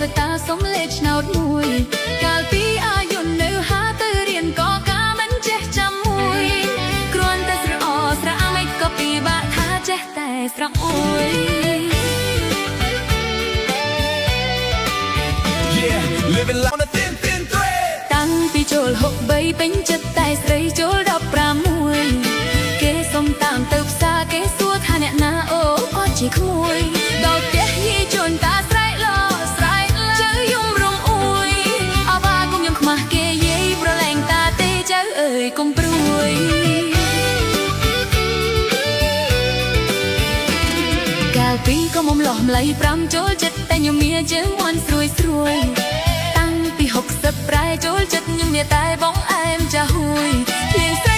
យតាសុំលេខឆ្នោតមួយកាលពីអាយុនៅហាទៅរៀនក៏ការមិនចេះចាំមួយគ្រាន់តែស្រអស្រអាមិនក៏ពិបាកថាចេះតែស្រង់អួយ Yeah, living life on a thin thread តាំងពីចូល63ពេញចិត្តតែស្រីចូល16គេសុំតាមទៅផ្សារគេសួរថាអ្នកណាអូអត់ជាក្មួយដល់ផ្ទះយាយជន់តាស្រែកឡស្រែកចៅយំរងអួយអវ៉ាគុំខ្ញុំខ្មាស់គេយាយប្រឡែងតាទេចៅអើយកុំព្រួយកាលពីក៏មុំលោះម្ល៉េះ5ចូលចិត្តតែខ្ញុំមានជើងមាន់ស្រួយស្រួយតាំងពី60ប្រែចូលចិត្តខ្ញុំមានតែបងអែមចាហួយភ្លៀង